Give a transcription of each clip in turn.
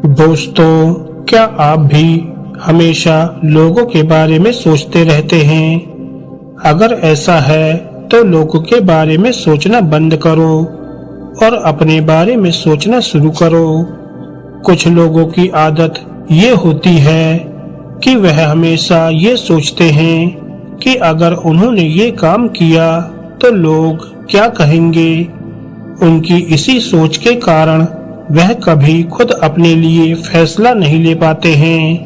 दोस्तों, क्या आप भी हमेशा लोगों के बारे में सोचते रहते हैं? अगर ऐसा है तो लोगों के बारे में सोचना बंद करो और अपने बारे में सोचना शुरू करो। कुछ लोगों की आदत ये होती है कि वह हमेशा ये सोचते हैं कि अगर उन्होंने ये काम किया तो लोग क्या कहेंगे। उनकी इसी सोच के कारण वह कभी खुद अपने लिए फैसला नहीं ले पाते हैं।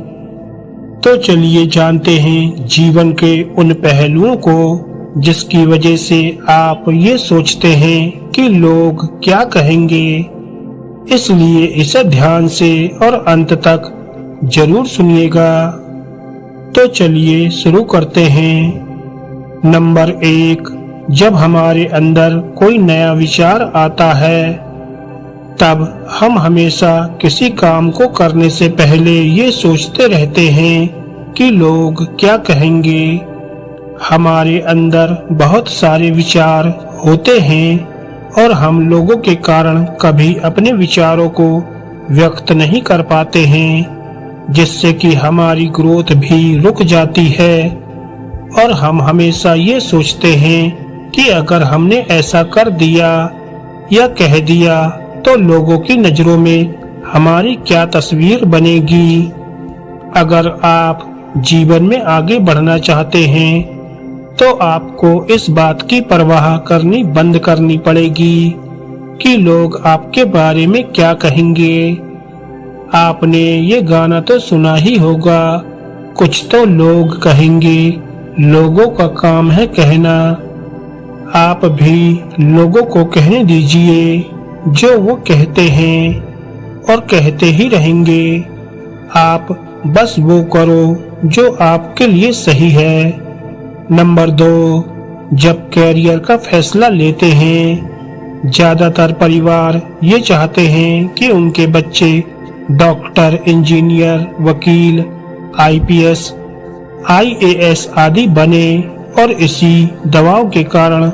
तो चलिए जानते हैं जीवन के उन पहलुओं को जिसकी वजह से आप ये सोचते हैं कि लोग क्या कहेंगे। इसलिए इसे ध्यान से और अंत तक जरूर सुनिएगा। तो चलिए शुरू करते हैं। नंबर 1, जब हमारे अंदर कोई नया विचार आता है तब हम हमेशा किसी काम को करने से पहले ये सोचते रहते हैं कि लोग क्या कहेंगे। हमारे अंदर बहुत सारे विचार होते हैं और हम लोगों के कारण कभी अपने विचारों को व्यक्त नहीं कर पाते हैं, जिससे कि हमारी ग्रोथ भी रुक जाती है। और हम हमेशा ये सोचते हैं कि अगर हमने ऐसा कर दिया या कह दिया तो लोगों की नजरों में हमारी क्या तस्वीर बनेगी। अगर आप जीवन में आगे बढ़ना चाहते हैं तो आपको इस बात की परवाह करनी बंद करनी पड़ेगी कि लोग आपके बारे में क्या कहेंगे। आपने ये गाना तो सुना ही होगा, कुछ तो लोग कहेंगे, लोगों का काम है कहना। आप भी लोगों को कहने दीजिए जो वो कहते हैं और कहते ही रहेंगे। आप बस वो करो जो आपके लिए सही है। नंबर 2, जब कैरियर का फैसला लेते हैं, ज्यादातर परिवार ये चाहते हैं कि उनके बच्चे डॉक्टर, इंजीनियर, वकील, आईपीएस, आईएएस आदि बने और इसी दबाव के कारण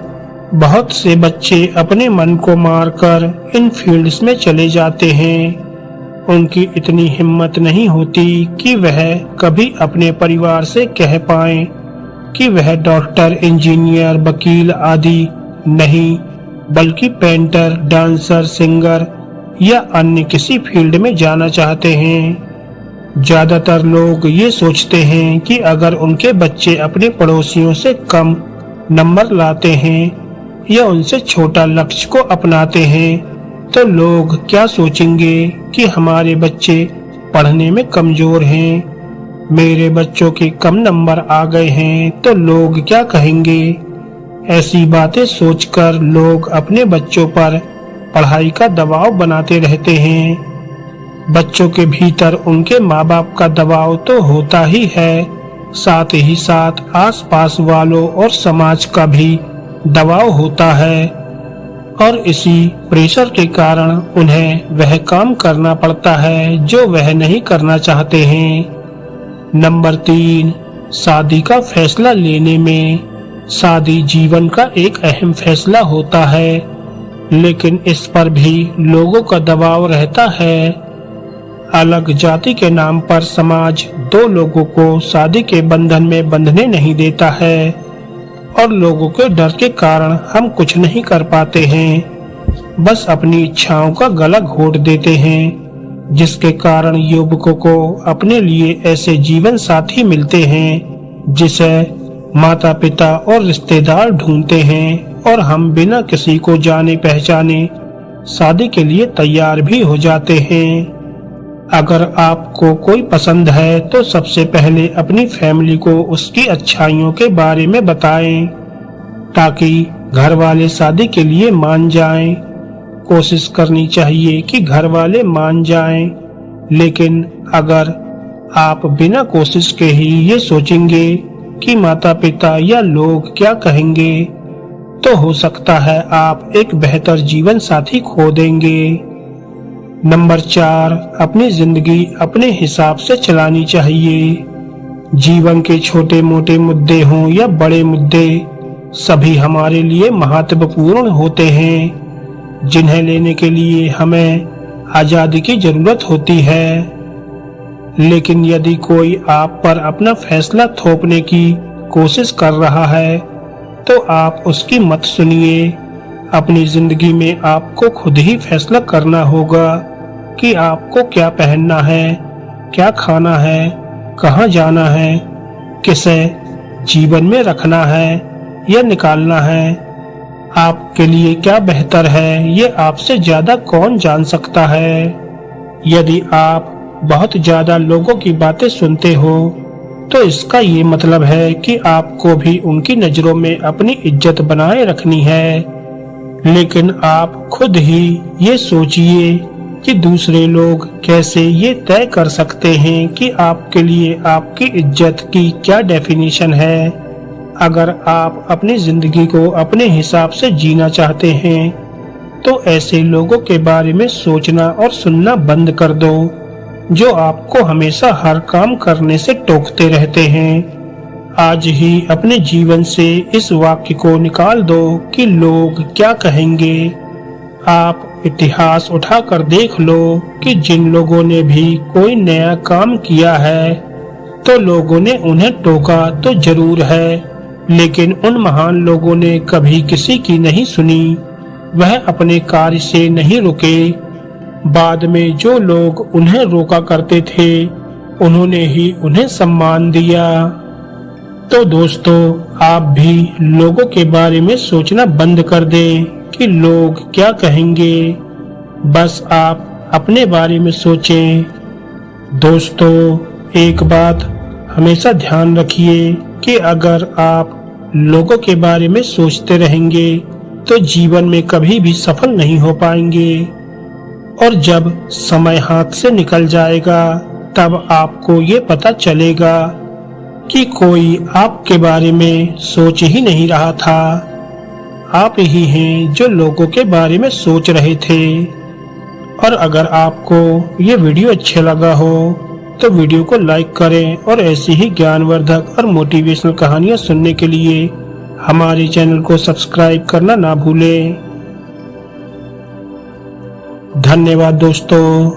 बहुत से बच्चे अपने मन को मारकर इन फील्ड्स में चले जाते हैं। उनकी इतनी हिम्मत नहीं होती कि वह कभी अपने परिवार से कह पाएं कि वह डॉक्टर, इंजीनियर, वकील आदि नहीं, बल्कि पेंटर, डांसर, सिंगर या अन्य किसी फील्ड में जाना चाहते हैं। ज्यादातर लोग ये सोचते हैं कि अगर उनके बच्चे अपने पड़ोसियों से कम नंबर लाते हैं या उनसे छोटा लक्ष्य को अपनाते हैं तो लोग क्या सोचेंगे कि हमारे बच्चे पढ़ने में कमजोर हैं, मेरे बच्चों के कम नंबर आ गए हैं तो लोग क्या कहेंगे। ऐसी बातें सोचकर लोग अपने बच्चों पर पढ़ाई का दबाव बनाते रहते हैं। बच्चों के भीतर उनके माँ बाप का दबाव तो होता ही है, साथ ही साथ आसपास वालों और समाज का भी दबाव होता है और इसी प्रेशर के कारण उन्हें वह काम करना पड़ता है जो वह नहीं करना चाहते हैं। नंबर 3, शादी का फैसला लेने में। शादी जीवन का एक अहम फैसला होता है, लेकिन इस पर भी लोगों का दबाव रहता है। अलग जाति के नाम पर समाज दो लोगों को शादी के बंधन में बंधने नहीं देता है और लोगों के डर के कारण हम कुछ नहीं कर पाते हैं, बस अपनी इच्छाओं का गला घोट देते हैं, जिसके कारण युवकों को अपने लिए ऐसे जीवन साथी मिलते हैं जिसे माता पिता और रिश्तेदार ढूंढते हैं और हम बिना किसी को जाने पहचाने शादी के लिए तैयार भी हो जाते हैं। अगर आपको कोई पसंद है तो सबसे पहले अपनी फैमिली को उसकी अच्छाइयों के बारे में बताएं ताकि घर वाले शादी के लिए मान जाएं। कोशिश करनी चाहिए कि घर वाले मान जाएं, लेकिन अगर आप बिना कोशिश के ही ये सोचेंगे कि माता पिता या लोग क्या कहेंगे तो हो सकता है आप एक बेहतर जीवन साथी खो देंगे। नंबर 4, अपनी जिंदगी अपने हिसाब से चलानी चाहिए। जीवन के छोटे मोटे मुद्दे हों या बड़े मुद्दे, सभी हमारे लिए महत्वपूर्ण होते हैं, जिन्हें लेने के लिए हमें आजादी की जरूरत होती है। लेकिन यदि कोई आप पर अपना फैसला थोपने की कोशिश कर रहा है तो आप उसकी मत सुनिए। अपनी जिंदगी में आपको खुद ही फैसला करना होगा कि आपको क्या पहनना है, क्या खाना है, कहाँ जाना है, किसे जीवन में रखना है या निकालना है। आपके लिए क्या बेहतर है ये आपसे ज्यादा कौन जान सकता है। यदि आप बहुत ज्यादा लोगों की बातें सुनते हो तो इसका ये मतलब है कि आपको भी उनकी नजरों में अपनी इज्जत बनाए रखनी है। लेकिन आप खुद ही ये सोचिए कि दूसरे लोग कैसे ये तय कर सकते हैं कि आपके लिए आपकी इज्जत की क्या डेफिनेशन है। अगर आप अपनी जिंदगी को अपने हिसाब से जीना चाहते हैं तो ऐसे लोगों के बारे में सोचना और सुनना बंद कर दो जो आपको हमेशा हर काम करने से टोकते रहते हैं। आज ही अपने जीवन से इस वाक्य को निकाल दो कि लोग क्या कहेंगे। आप इतिहास उठाकर देख लो कि जिन लोगों ने भी कोई नया काम किया है तो लोगों ने उन्हें टोका तो जरूर है, लेकिन उन महान लोगों ने कभी किसी की नहीं सुनी। वह अपने कार्य से नहीं रुके। बाद में जो लोग उन्हें रोका करते थे उन्होंने ही उन्हें सम्मान दिया। तो दोस्तों, आप भी लोगों के बारे में सोचना बंद कर दें कि लोग क्या कहेंगे। बस आप अपने बारे में सोचें। दोस्तों, एक बात हमेशा ध्यान रखिए कि अगर आप लोगों के बारे में सोचते रहेंगे तो जीवन में कभी भी सफल नहीं हो पाएंगे। और जब समय हाथ से निकल जाएगा तब आपको ये पता चलेगा कि कोई आपके बारे में सोच ही नहीं रहा था। आप ही हैं जो लोगों के बारे में सोच रहे थे। और अगर आपको ये वीडियो अच्छा लगा हो तो वीडियो को लाइक करें और ऐसी ही ज्ञानवर्धक और मोटिवेशनल कहानियाँ सुनने के लिए हमारे चैनल को सब्सक्राइब करना ना भूलें। धन्यवाद दोस्तों।